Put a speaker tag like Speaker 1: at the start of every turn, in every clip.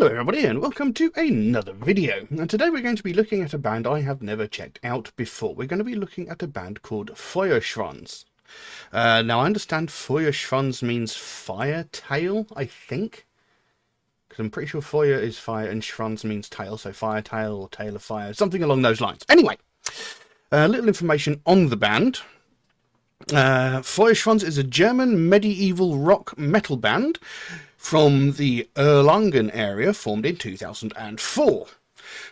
Speaker 1: Hello everybody and welcome to another video. And today we're going to be looking at a band I have never checked out before. We're going to be looking at a band called Feuerschwanz. Now I understand Feuerschwanz means fire tail, I think. Because I'm pretty sure Feuer is fire and Schwanz means tail, so fire tail or tail of fire, something along those lines. Anyway, a little information on the band. Feuerschwanz is a German medieval rock metal band from the Erlangen area, formed in 2004.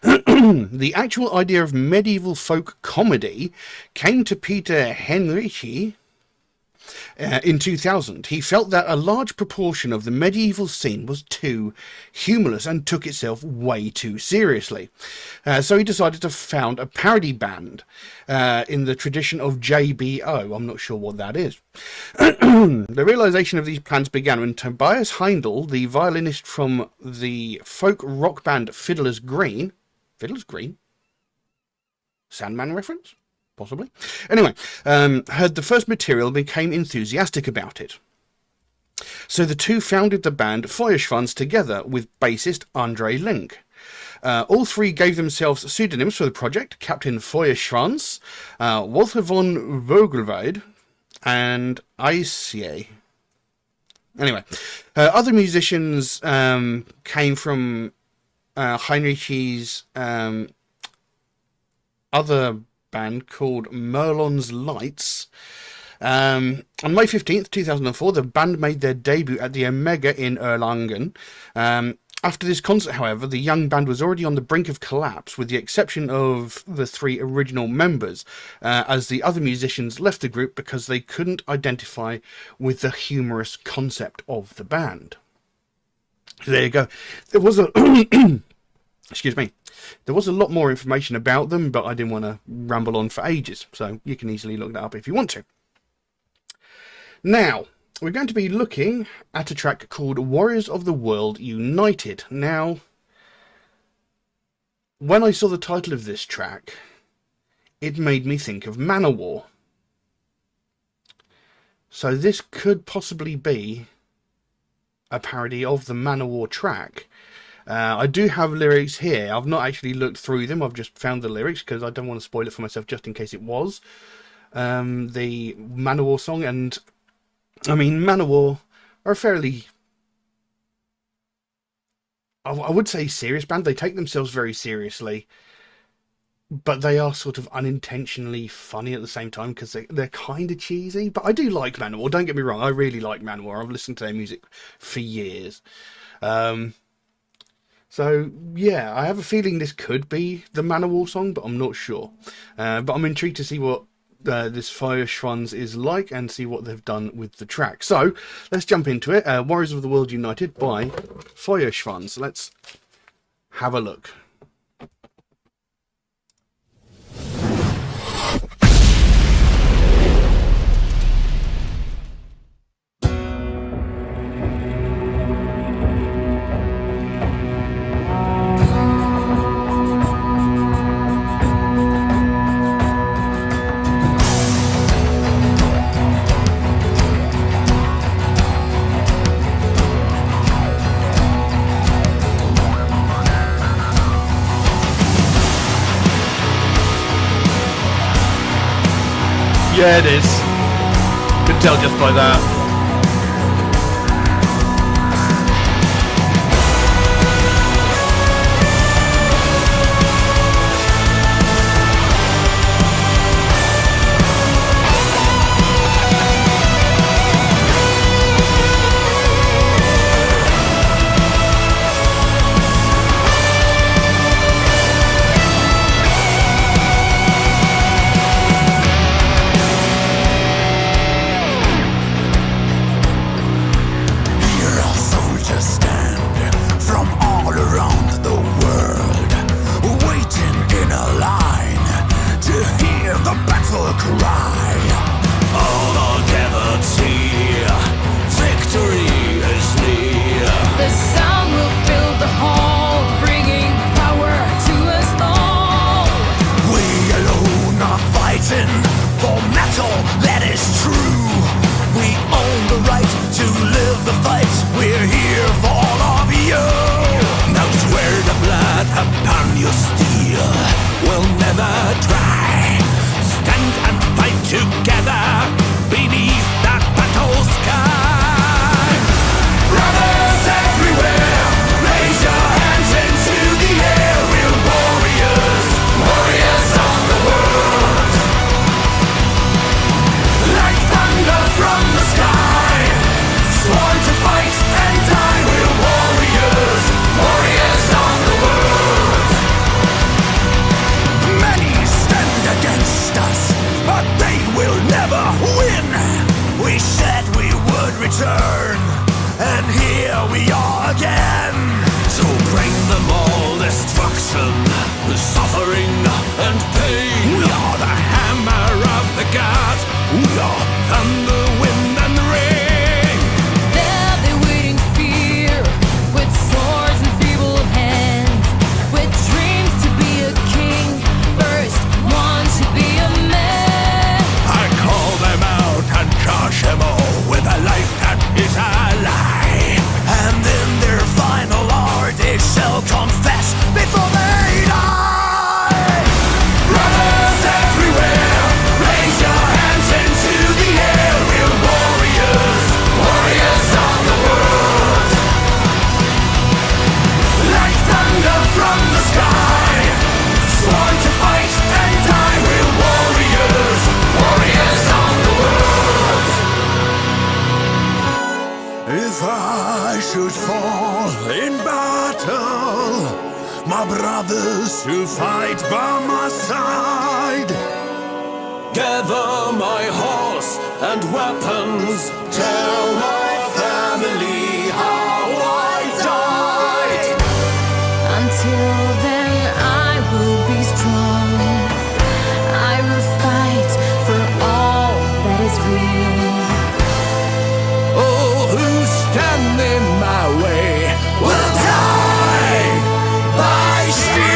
Speaker 1: The actual idea of medieval folk comedy came to Peter Henrici in 2000. He felt that a large proportion of the medieval scene was too humorless and took itself way too seriously. So he decided to found a parody band in the tradition of JBO. I'm not sure what that is. The realization of these plans began when Tobias Heindel, the violinist from the folk rock band Fiddler's Green? Sandman reference? Possibly. Anyway, heard the first material and became enthusiastic about it. So the two founded the band Feuerschwanz together with bassist Andre Link. All three gave themselves pseudonyms for the project: Captain Feuerschwanz, Walter von Vogelweid, and Ice. Anyway, other musicians came from Heinrich's other band called Merlon's Lights. On May 15th, 2004, the band made their debut at the Omega in Erlangen. After this concert, however, the young band was already on the brink of collapse, with the exception of the three original members, as the other musicians left the group because they couldn't identify with the humorous concept of the band. So there you go. There was a excuse me. There was a lot more information about them, but I didn't want to ramble on for ages, so you can easily look that up if you want to. Now, we're going to be looking at a track called Warriors of the World United. Now, when I saw the title of this track, it made me think of Manowar. So this could possibly be a parody of the Manowar track. I do have lyrics here. I've not actually looked through them. I've just found the lyrics because I don't want to spoil it for myself, just in case it was the Manowar song. And I mean, Manowar are a fairly, I would say, serious band. They take themselves very seriously, but they are sort of unintentionally funny at the same time because they're kind of cheesy. But I do like Manowar. Don't get me wrong. I really like Manowar. I've listened to their music for years. So, yeah, I have a feeling this could be the Manowar song, but I'm not sure. But I'm intrigued to see what this Feuerschwanz is like and see what they've done with the track. So, let's jump into it. Warriors of the World United by Feuerschwanz. Let's have a look. Yeah, it is. Could tell just by that.
Speaker 2: win. We said we would return, and here we are again. To bring them all destruction, suffering and pain. We are the hammer of the gods. We are thunder, wind and rain.
Speaker 3: There they waiting fear, with swords and feeble hands, with dreams to be a king. First one to be a man.
Speaker 2: I call them out and charge them all with a life that is a lie. And in their final hour they shall confess before they die. Brothers everywhere, raise your hands into the air. We're warriors, warriors of the world. Like thunder from the sky, sworn to fight and die. We're warriors, warriors of the world. If I should fall in battle, my brothers who fight by my side, gather my horse and weapons, tell my family how I died.
Speaker 3: Until then I will be strong. I will fight for all that is real.
Speaker 2: All who stand in my way will die by steel.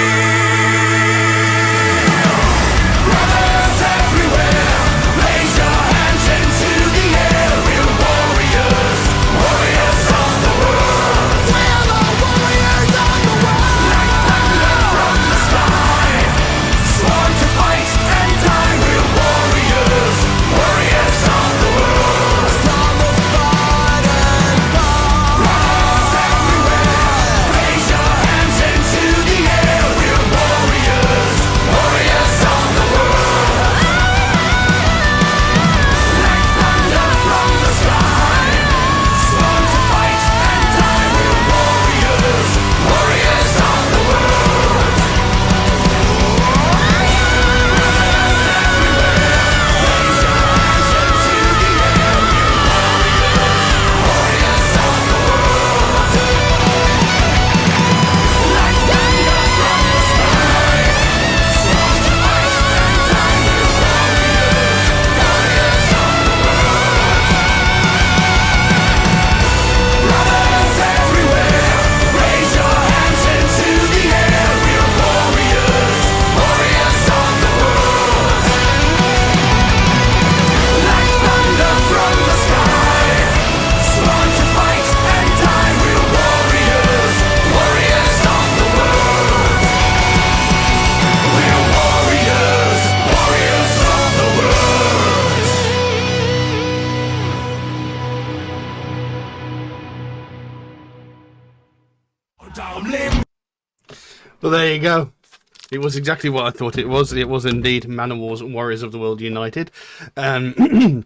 Speaker 2: Brothers everywhere, raise your hands into the air. We're warriors, warriors of the world. We're the warriors of the world. Like thunder from the sky, sworn to fight and die. We're warriors, warriors of the world. Some will fight and die. Brothers everywhere, raise your hands into the air. We're warriors, warriors of the world. Like thunder from the sky, sworn to fight and die. We're warriors, warriors of the world. Brothers everywhere, raise your hands into the air. We're warriors, warriors of the world. Like thunder from the sky, sworn to fight and die. We're warriors, warriors of the world. Brothers everywhere, raise your hands into the air. We're warriors, warriors of the world. Like thunder from the sky, sworn to fight and die. We're warriors, warriors of the world. We're warriors, warriors of the world. Down limb.
Speaker 1: Well, there you go. It was exactly what I thought it was. It was indeed Manowar's Warriors of the World United. And,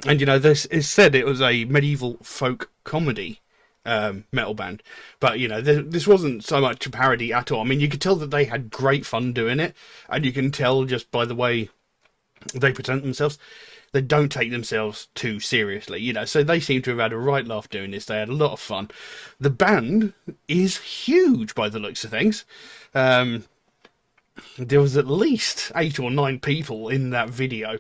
Speaker 1: you know, this is said it was a medieval folk comedy metal band. But, you know, this wasn't so much a parody at all. I mean, you could tell that they had great fun doing it. And you can tell just by the way they present themselves, they don't take themselves too seriously, you know, so they seem to have had a right laugh doing this. They had a lot of fun. The band is huge by the looks of things. There was at least 8 or 9 people in that video.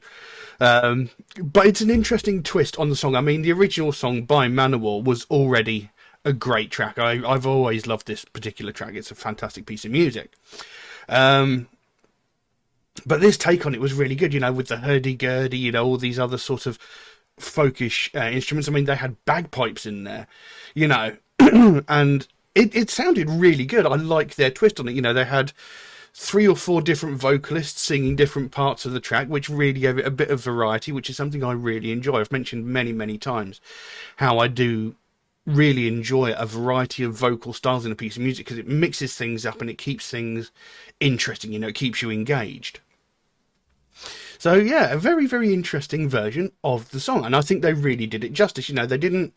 Speaker 1: But it's an interesting twist on the song. I mean, the original song by Manowar was already a great track. I've always loved this particular track. It's a fantastic piece of music. But this take on it was really good, you know, with the hurdy-gurdy, you know, all these other sort of folkish instruments. I mean, they had bagpipes in there, you know, and it sounded really good. I liked their twist on it. You know, they had 3 or 4 different vocalists singing different parts of the track, which really gave it a bit of variety, which is something I really enjoy. I've mentioned many, many times how I do really enjoy a variety of vocal styles in a piece of music because it mixes things up and it keeps things interesting, you know, it keeps you engaged. So yeah, a very, very interesting version of the song, and I think they really did it justice. You know, they didn't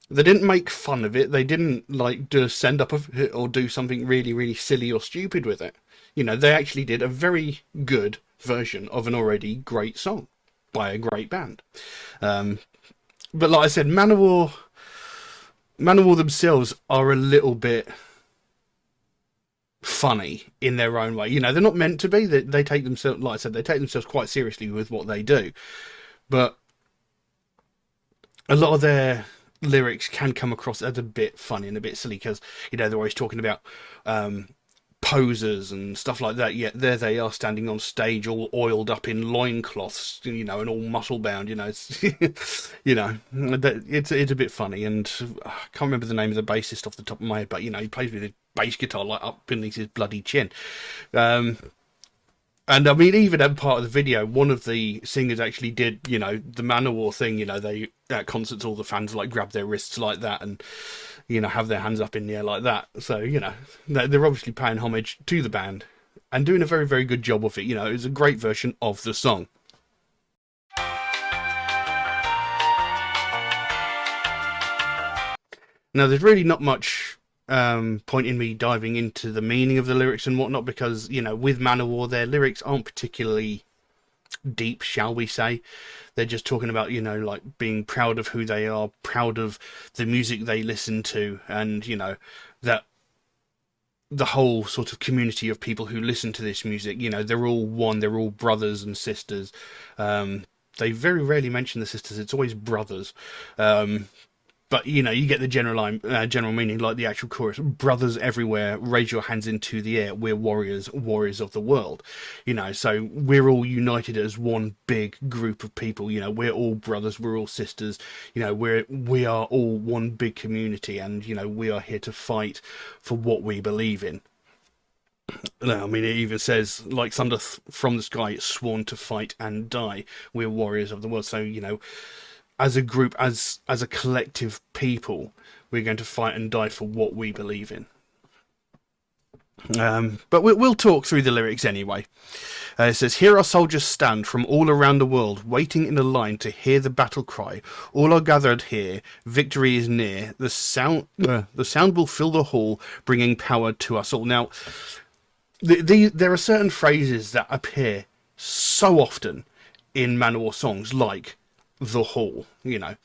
Speaker 1: make fun of it. They didn't like just send up a or do something really, really silly or stupid with it. You know, they actually did a very good version of an already great song. by a great band. But like I said, Manowar themselves are a little bit funny in their own way. You know, they're not meant to be. They take themselves, like I said, they take themselves quite seriously with what they do. But a lot of their lyrics can come across as a bit funny and a bit silly because, you know, they're always talking about posers and stuff like that, yet there they are standing on stage all oiled up in loincloths, you know, and all muscle bound, you know. It's you know, it's a bit funny, and I can't remember the name of the bassist off the top of my head, but you know, he plays with his bass guitar like up beneath his bloody chin. And I mean, even at part of the video, one of the singers actually did, you know, the Manowar thing. You know, they at concerts, all the fans like grab their wrists like that, and you know, have their hands up in the air like that. So you know, they're obviously paying homage to the band and doing a very, very good job of it. You know, it's a great version of the song. Now, there's really not much point in me diving into the meaning of the lyrics and whatnot, because, you know, with Manowar, their lyrics aren't particularly deep, shall we say. They're just talking about, you know, like being proud of who they are, proud of the music they listen to, and, you know, that the whole sort of community of people who listen to this music, you know, they're all one, they're all brothers and sisters. They very rarely mention the sisters, it's always brothers. But, you know, you get the general meaning, like the actual chorus. Brothers everywhere, raise your hands into the air. We're warriors, warriors of the world. You know, so we're all united as one big group of people. You know, we're all brothers, we're all sisters. You know, we are all one big community, and, you know, we are here to fight for what we believe in. I mean, it even says, like thunder from the sky, sworn to fight and die. We're warriors of the world. So, you know, as a group, as a collective people, we're going to fight and die for what we believe in. But we'll talk through the lyrics anyway. It says, "Here our soldiers stand from all around the world, waiting in a line to hear the battle cry. All are gathered here. Victory is near. The sound will fill the hall, bringing power to us all." Now, there are certain phrases that appear so often in Manowar songs, like the hall, you know,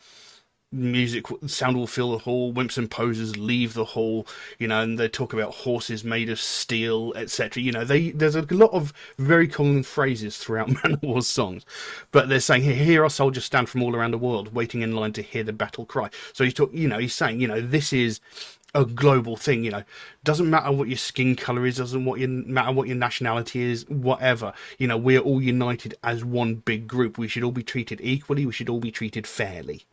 Speaker 1: music, sound will fill the hall, wimps and posers leave the hall, you know, and they talk about horses made of steel, etc. You know, there's a lot of very common phrases throughout Manowar's songs, but they're saying, here our soldiers stand from all around the world, waiting in line to hear the battle cry. So he's saying, you know, this is a global thing. You know, doesn't matter what your skin color is, matter what your nationality is, whatever, you know, we're all united as one big group. We should all be treated equally, we should all be treated fairly,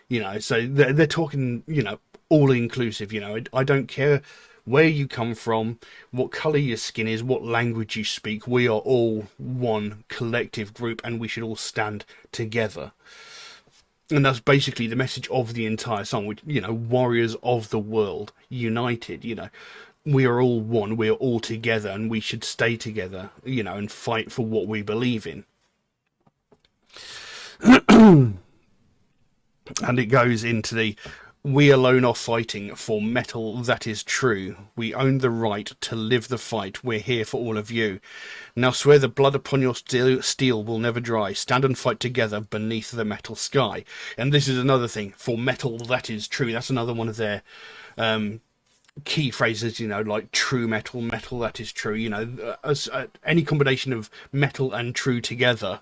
Speaker 1: you know. So they're talking, you know, all inclusive. You know, I don't care where you come from, what color your skin is, what language you speak, we are all one collective group, and we should all stand together. And that's basically the message of the entire song, which, you know, warriors of the world, united, you know, we are all one, we are all together, and we should stay together, you know, and fight for what we believe in. And it goes into the, we alone are fighting for metal that is true. We own the right to live the fight. We're here for all of you. Now swear the blood upon your steel will never dry. Stand and fight together beneath the metal sky. And this is another thing, for metal that is true. That's another one of their key phrases, you know, like true metal, metal that is true. You know, any combination of metal and true together,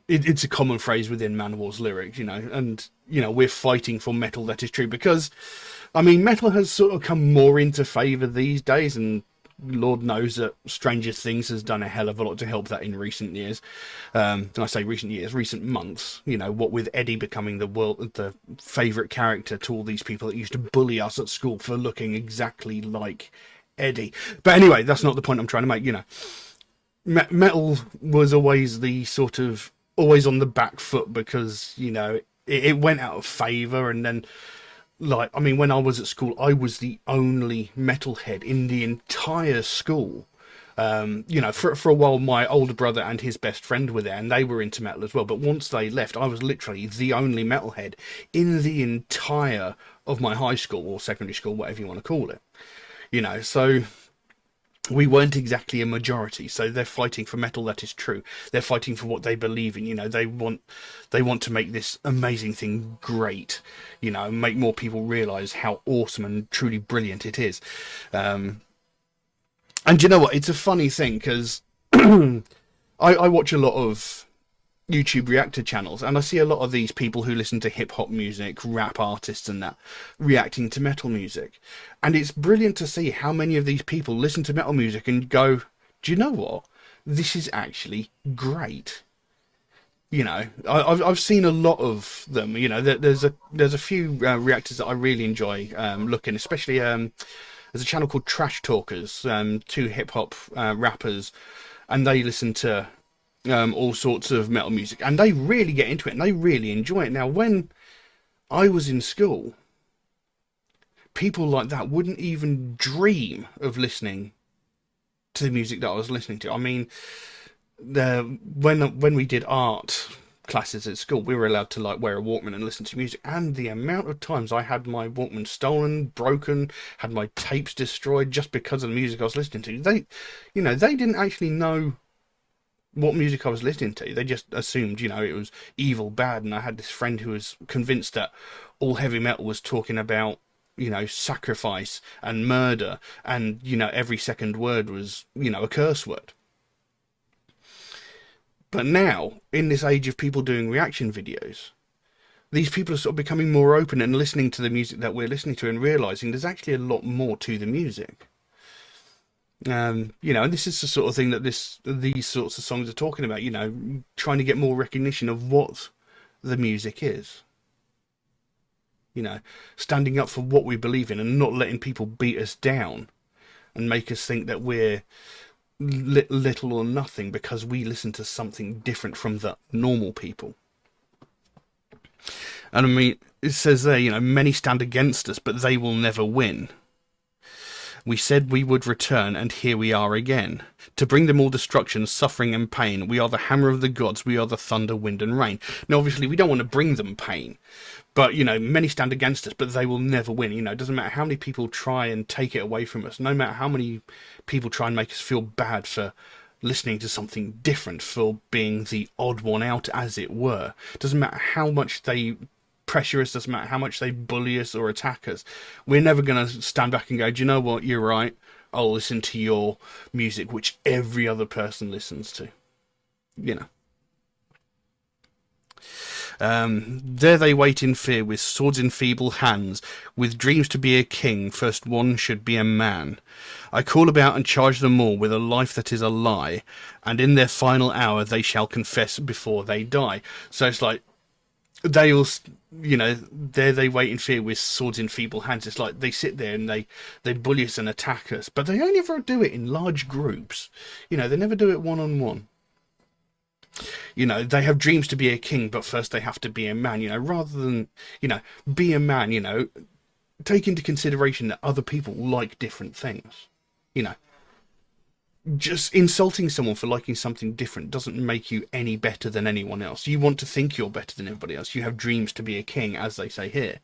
Speaker 1: it's a common phrase within Manowar's lyrics, you know. And, you know, we're fighting for metal that is true, because, I mean, metal has sort of come more into favour these days, and Lord knows that Stranger Things has done a hell of a lot to help that in recent years. And I say recent years, recent months, you know, what with Eddie becoming the favourite character to all these people that used to bully us at school for looking exactly like Eddie. But anyway, that's not the point I'm trying to make, you know. Metal was always the sort of, always on the back foot, because, you know, it went out of favour. And then, like, I mean, when I was at school, I was the only metalhead in the entire school. You know, for a while, my older brother and his best friend were there, and they were into metal as well. But once they left, I was literally the only metalhead in the entire of my high school or secondary school, whatever you want to call it. You know, so we weren't exactly a majority, so they're fighting for metal that is true. They're fighting for what they believe in. You know, they want to make this amazing thing great. You know, make more people realize how awesome and truly brilliant it is. And you know what? It's a funny thing because I watch a lot of YouTube reactor channels, and I see a lot of these people who listen to hip hop music, rap artists and that, reacting to metal music. And it's brilliant to see how many of these people listen to metal music and go, do you know what? This is actually great. You know, I've seen a lot of them. You know, there's a few reactors that I really enjoy looking, especially there's a channel called Trash Talkers, two hip hop rappers, and they listen to all sorts of metal music, and they really get into it and they really enjoy it. Now, when I was in school, people like that wouldn't even dream of listening to the music that I was listening to. I mean, when we did art classes at school, we were allowed to like wear a Walkman and listen to music, and the amount of times I had my Walkman stolen, broken, had my tapes destroyed just because of the music I was listening to. They didn't actually know what music I was listening to. They just assumed, it was evil, bad. And I had this friend who was convinced that all heavy metal was talking about, sacrifice and murder, and, every second word was, a curse word. But now, in this age of people doing reaction videos, these people are sort of becoming more open and listening to the music that we're listening to and realizing there's actually a lot more to the music. And this is the sort of thing that these sorts of songs are talking about, trying to get more recognition of what the music is. Standing up for what we believe in and not letting people beat us down and make us think that we're little or nothing because we listen to something different from the normal people. And I mean, it says there, many stand against us, but they will never win. We said we would return, and here we are again. To bring them all destruction, suffering, and pain. We are the hammer of the gods. We are the thunder, wind, and rain. Now, obviously, we don't want to bring them pain. But, many stand against us, but they will never win. It doesn't matter how many people try and take it away from us. No matter how many people try and make us feel bad for listening to something different, for being the odd one out, as it were. Doesn't matter how much they pressure us, doesn't matter how much they bully us or attack us. We're never going to stand back and go, do you know what, you're right, I'll listen to your music, which every other person listens to. There they wait in fear, with swords in feeble hands, with dreams to be a king, first one should be a man. I call about and charge them all with a life that is a lie, and in their final hour they shall confess before they die. So it's like, they all, there they wait in fear with swords in feeble hands. It's like they sit there and they bully us and attack us, but they only ever do it in large groups. They never do it one-on-one. They have dreams to be a king, but first they have to be a man, rather than, be a man, take into consideration that other people like different things. Just insulting someone for liking something different doesn't make you any better than anyone else. You want to think you're better than everybody else. You have dreams to be a king, as they say here.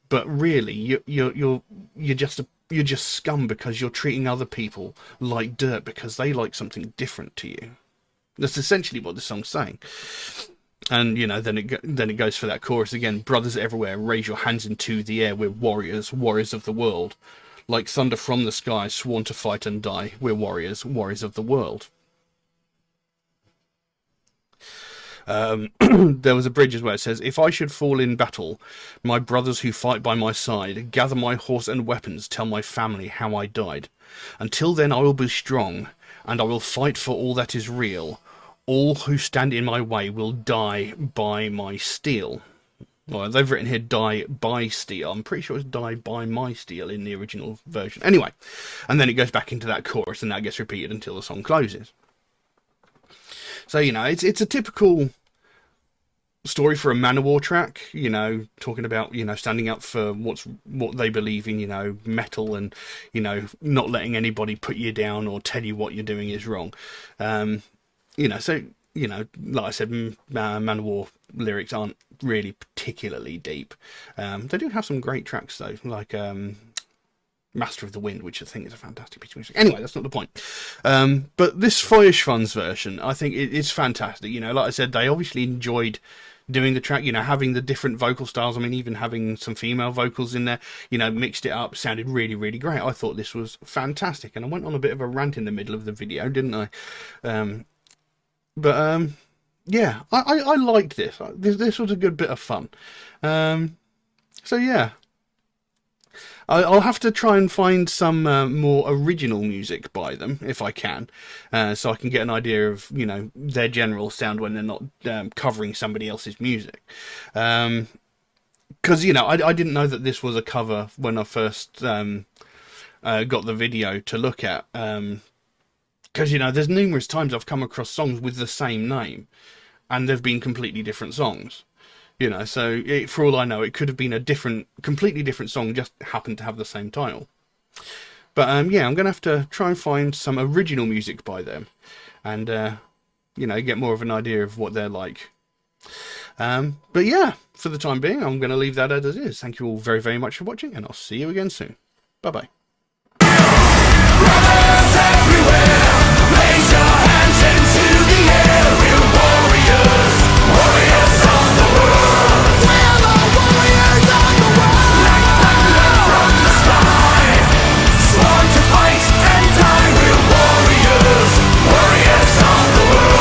Speaker 1: But really, you're just scum because you're treating other people like dirt because they like something different to you. That's essentially what the song's saying. And, then it goes for that chorus again. Brothers everywhere, raise your hands into the air. We're warriors, warriors of the world. Like thunder from the sky, sworn to fight and die. We're warriors, warriors of the world. There was a bridge as well. It says, if I should fall in battle, my brothers who fight by my side, gather my horse and weapons, tell my family how I died. Until then I will be strong, and I will fight for all that is real. All who stand in my way will die by my steel. Well, they've written here, die by steel. I'm pretty sure it's die by my steel in the original version. Anyway, and then it goes back into that chorus, and that gets repeated until the song closes. So, it's a typical story for a Manowar track, talking about, standing up for what they believe in, metal, and, not letting anybody put you down or tell you what you're doing is wrong. So, like I said, Manowar lyrics aren't really particularly deep. They do have some great tracks though, like Master of the Wind, which I think is a fantastic piece of music. Anyway, that's not the point. But this Feuerschwanz version, I think it's fantastic. You know, like I said, they obviously enjoyed doing the track, you know, having the different vocal styles. I mean, even having some female vocals in there, you know, mixed it up, sounded really, really great. I thought this was fantastic, and I went on a bit of a rant in the middle of the video, didn't I? Yeah, I liked this. This was a good bit of fun. So yeah, I'll have to try and find some more original music by them if I can, so I can get an idea of, you know, their general sound when they're not covering somebody else's music. Because, you know, I didn't know that this was a cover when I first got the video to look at. Because, you know, there's numerous times I've come across songs with the same name, and they've been completely different songs. You know, so for all I know, it could have been a completely different song, just happened to have the same title. But yeah, I'm going to have to try and find some original music by them, and you know, get more of an idea of what they're like. But yeah, for the time being, I'm going to leave that as it is. Thank you all very, very much for watching, and I'll see you again soon. Bye bye.